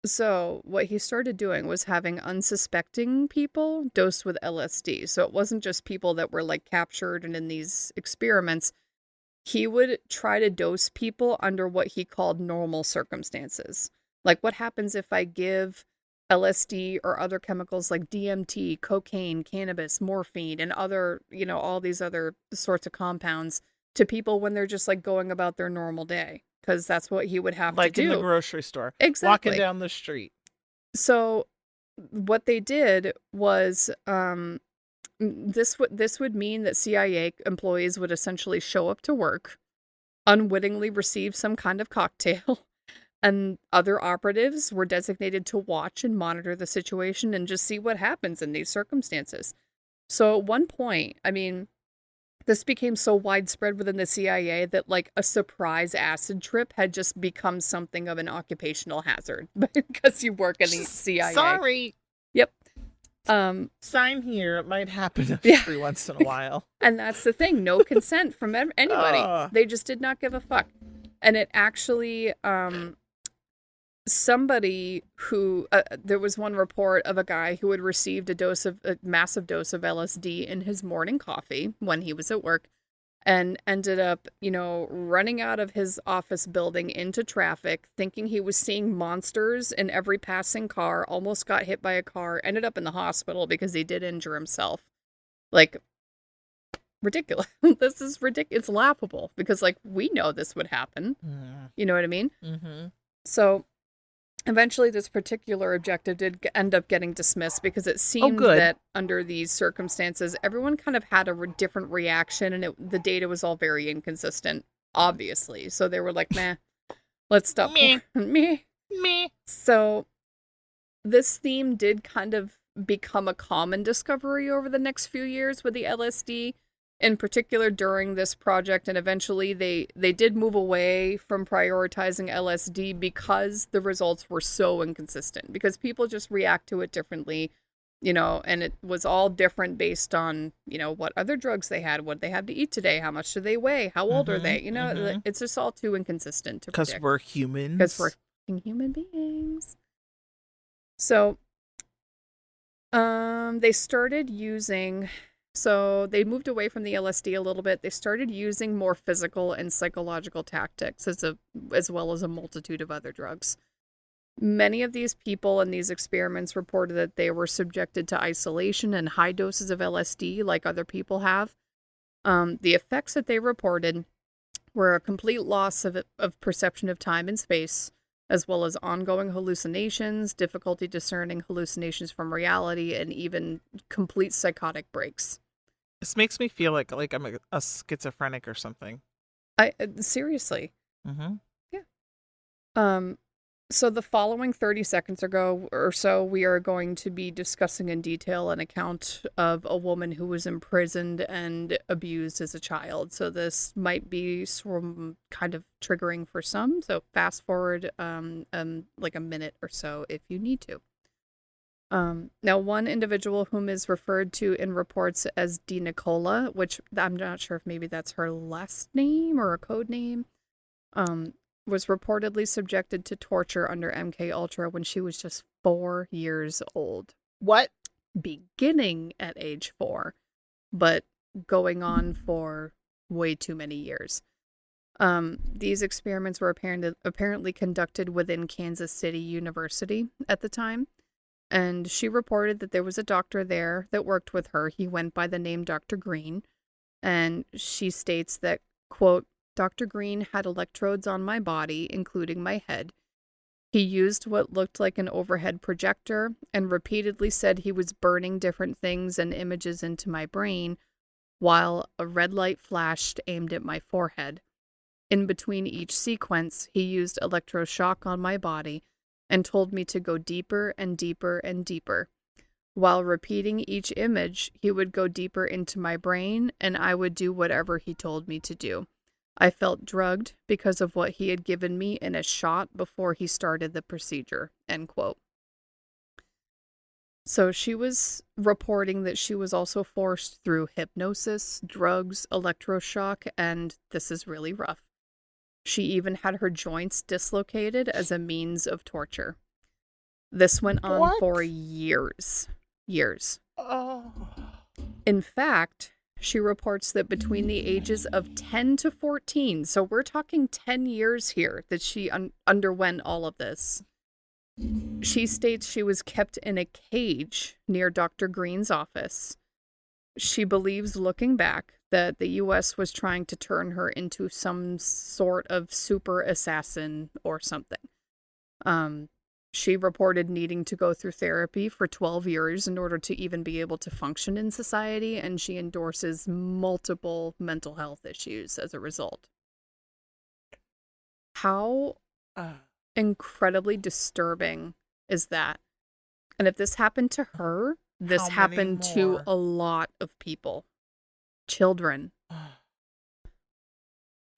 So what he started doing was having unsuspecting people dosed with LSD. So it wasn't just people that were captured and in these experiments. He would try to dose people under what he called normal circumstances. Like, what happens if I give LSD or other chemicals like DMT, cocaine, cannabis, morphine, and other, all these other sorts of compounds to people when they're just going about their normal day? Because that's what he would have to do. Like in the grocery store. Exactly. Walking down the street. So what they did was this would mean that CIA employees would essentially show up to work, unwittingly receive some kind of cocktail, and other operatives were designated to watch and monitor the situation and just see what happens in these circumstances. So at one point, I mean, this became so widespread within the CIA that a surprise acid trip had just become something of an occupational hazard because you work in the CIA. Sorry. Yep. Sign here. It might happen every once in a while. And that's the thing. No consent from anybody. They just did not give a fuck. And it actually, somebody who, there was one report of a guy who had received a massive dose of LSD in his morning coffee when he was at work. and ended up, running out of his office building into traffic, thinking he was seeing monsters in every passing car, almost got hit by a car, ended up in the hospital because he did injure himself. Like, ridiculous. This is ridiculous. It's laughable because, like, we know this would happen. You know what I mean? Mm-hmm. So eventually this particular objective did end up getting dismissed because it seemed that under these circumstances, everyone kind of had a different reaction, and the data was all very inconsistent, obviously. So they were like, meh, let's stop. Meh. So this theme did kind of become a common discovery over the next few years with the LSD, in particular during this project, and eventually they did move away from prioritizing LSD because the results were so inconsistent, because people just react to it differently, and it was all different based on, what other drugs they had, what they had to eat today, how much do they weigh, how old are they, it's just all too inconsistent to predict. Because we're humans. Because we're human beings. So, they started using... So they moved away from the LSD a little bit. They started using more physical and psychological tactics as well as a multitude of other drugs. Many of these people in these experiments reported that they were subjected to isolation and high doses of LSD like other people have. The effects that they reported were a complete loss of perception of time and space, as well as ongoing hallucinations, difficulty discerning hallucinations from reality, and even complete psychotic breaks. This makes me feel like I'm a schizophrenic or something. Seriously. Mm-hmm. Yeah. So the following 30 seconds ago or so, we are going to be discussing in detail an account of a woman who was imprisoned and abused as a child. So this might be some kind of triggering for some. So fast forward like a minute or so if you need to. Now, one individual whom is referred to in reports as D. Nicola, which I'm not sure if maybe that's her last name or a code name, was reportedly subjected to torture under MK Ultra when she was just 4 years old. What? Beginning at age 4, but going on for way too many years. These experiments were apparently conducted within Kansas City University at the time. And she reported that there was a doctor there that worked with her. He went by the name Dr. Green. And she states that, quote, Dr. Green had electrodes on my body, including my head. He used what looked like an overhead projector and repeatedly said he was burning different things and images into my brain, while a red light flashed aimed at my forehead. In between each sequence, he used electroshock on my body and told me to go deeper and deeper and deeper. While repeating each image, he would go deeper into my brain, and I would do whatever he told me to do. I felt drugged because of what he had given me in a shot before he started the procedure, end quote. So she was reporting that she was also forced through hypnosis, drugs, electroshock, and this is really rough. She even had her joints dislocated as a means of torture. This went on for years. Oh. In fact, she reports that between the ages of 10 to 14, so we're talking 10 years here that she underwent all of this. She states she was kept in a cage near Dr. Green's office. She believes, looking back, that the U.S. was trying to turn her into some sort of super assassin or something. She reported needing to go through therapy for 12 years in order to even be able to function in society, and she endorses multiple mental health issues as a result. How incredibly disturbing is that? And if this happened to her, this happened to a lot of people. Children.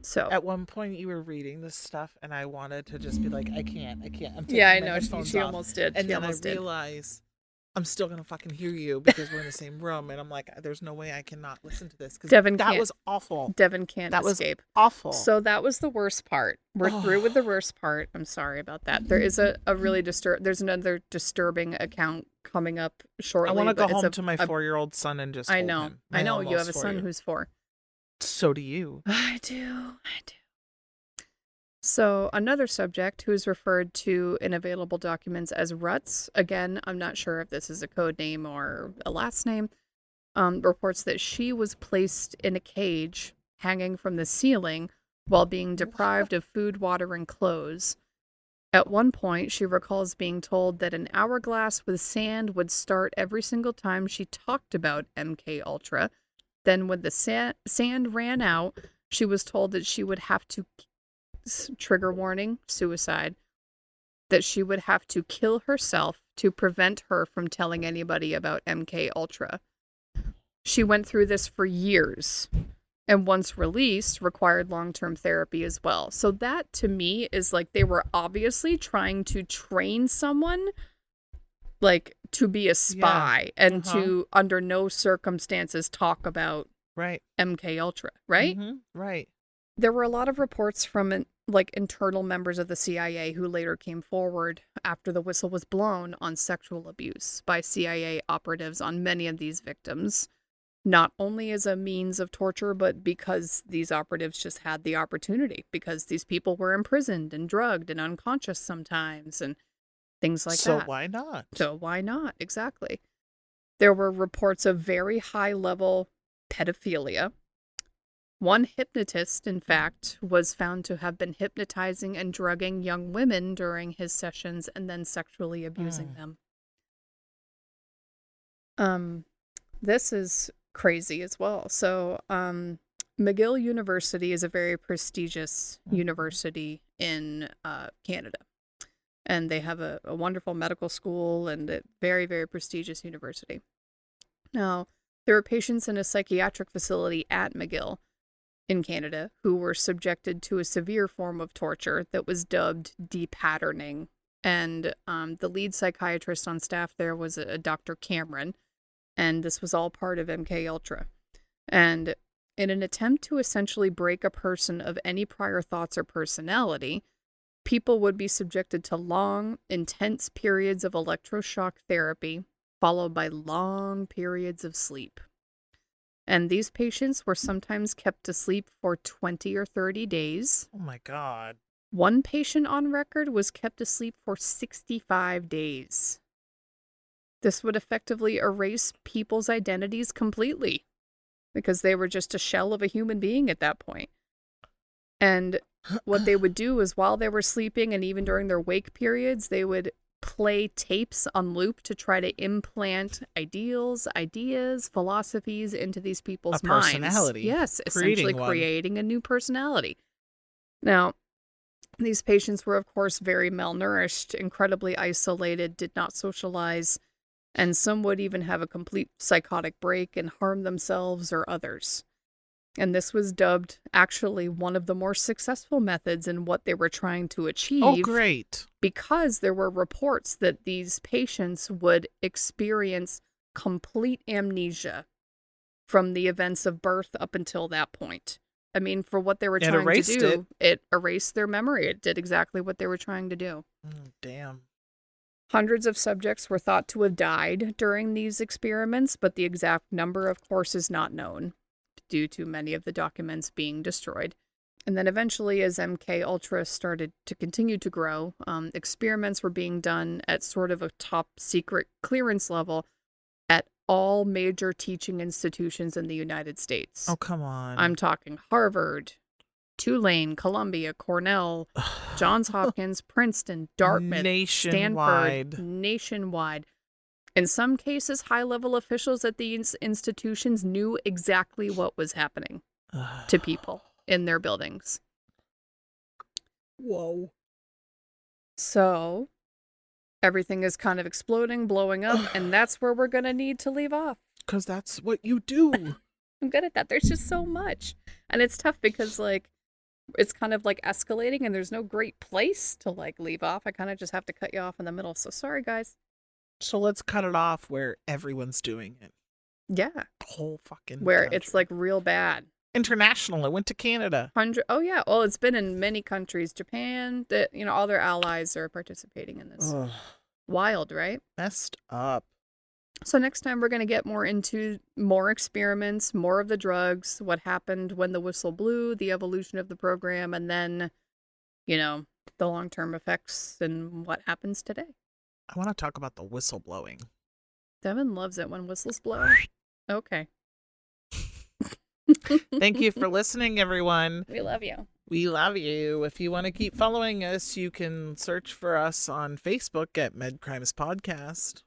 So at one point you were reading this stuff and I wanted to just be like, I can't. I'm taking I my know. headphones She off. almost did. And she then I almost realized I'm still going to fucking hear you because we're in the same room. And I'm like, there's no way I cannot listen to this. Because that was awful. Devon can't escape. That was awful. So that was the worst part. We're through with the worst part. I'm sorry about that. There is a really there's another disturbing account coming up shortly. I want to go home to my 4-year-old son and just I know. You have a son who's 4. So do you. I do. So, another subject who is referred to in available documents as Ruts, again, I'm not sure if this is a code name or a last name, reports that she was placed in a cage hanging from the ceiling while being deprived of food, water, and clothes. At one point, she recalls being told that an hourglass with sand would start every single time she talked about MK Ultra. Then, when the sand ran out, she was told that she would have to, trigger warning, suicide, that she would have to kill herself to prevent her from telling anybody about MK Ultra. She went through this for years, and once released, required long-term therapy as well. So that, to me, is like they were obviously trying to train someone, like, to be a spy and to, under no circumstances, talk about MK Ultra, right? Right. There were a lot of reports from, like, internal members of the CIA who later came forward after the whistle was blown on sexual abuse by CIA operatives on many of these victims. Not only as a means of torture, but because these operatives just had the opportunity, because these people were imprisoned and drugged and unconscious sometimes and things like that. So why not? So why not? Exactly. There were reports of very high-level pedophilia. One hypnotist, in fact, was found to have been hypnotizing and drugging young women during his sessions and then sexually abusing them. This is crazy as well. So, McGill University is a very prestigious university in Canada. And they have a wonderful medical school and a very, very prestigious university. Now, there were patients in a psychiatric facility at McGill in Canada who were subjected to a severe form of torture that was dubbed depatterning. And the lead psychiatrist on staff there was a Dr. Cameron. And this was all part of MK Ultra. And in an attempt to essentially break a person of any prior thoughts or personality, people would be subjected to long, intense periods of electroshock therapy, followed by long periods of sleep. And these patients were sometimes kept asleep for 20 or 30 days. Oh my God. One patient on record was kept asleep for 65 days. This would effectively erase people's identities completely because they were just a shell of a human being at that point. And what they would do is while they were sleeping and even during their wake periods, they would play tapes on loop to try to implant ideals, ideas, philosophies into these people's minds. Personality. Yes, essentially creating a new personality. Now, these patients were, of course, very malnourished, incredibly isolated, did not socialize, and some would even have a complete psychotic break and harm themselves or others. And this was dubbed actually one of the more successful methods in what they were trying to achieve. Oh, great. Because there were reports that these patients would experience complete amnesia from the events of birth up until that point. I mean, for what they were trying to do, it erased their memory. It did exactly what they were trying to do. Damn. Hundreds of subjects were thought to have died during these experiments, but the exact number, of course, is not known due to many of the documents being destroyed. And then eventually, as MK Ultra started to continue to grow, experiments were being done at sort of a top secret clearance level at all major teaching institutions in the United States. Oh, come on. I'm talking Harvard, Tulane, Columbia, Cornell, Johns Hopkins, Princeton, Dartmouth, Stanford, nationwide. In some cases, high-level officials at these institutions knew exactly what was happening to people in their buildings. Whoa. So, everything is kind of exploding, blowing up, and that's where we're going to need to leave off. Because that's what you do. I'm good at that. There's just so much. And it's tough because, like, it's kind of, like, escalating, and there's no great place to, like, leave off. I kind of just have to cut you off in the middle. So, sorry, guys. So let's cut it off where everyone's doing it. Yeah. Whole fucking where country. It's, like, real bad. International. It went to Canada. Oh, yeah. Well, it's been in many countries. Japan, that, you know, all their allies are participating in this. Ugh. Wild, right? Messed up. So next time we're going to get more into more experiments, more of the drugs, what happened when the whistle blew, the evolution of the program, and then, the long-term effects and what happens today. I want to talk about the whistle blowing. Devon loves it when whistles blow. Okay. Thank you for listening, everyone. We love you. We love you. If you want to keep following us, you can search for us on Facebook at MedCrimes Podcast.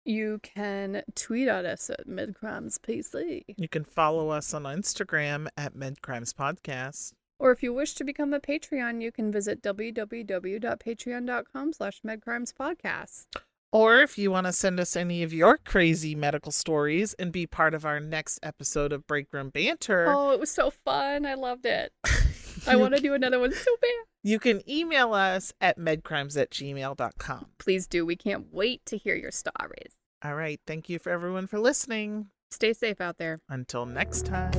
You can tweet at us at MedCrimesPC. You can follow us on Instagram at MedCrimes Podcast. Or if you wish to become a Patreon, you can visit www.patreon.com/MedCrimesPodcast. Or if you want to send us any of your crazy medical stories and be part of our next episode of Break Room Banter. Oh, it was so fun. I loved it. I want to do another one so bad. You can email us at medcrimes@gmail.com. Please do. We can't wait to hear your stories. All right. Thank you for everyone for listening. Stay safe out there. Until next time.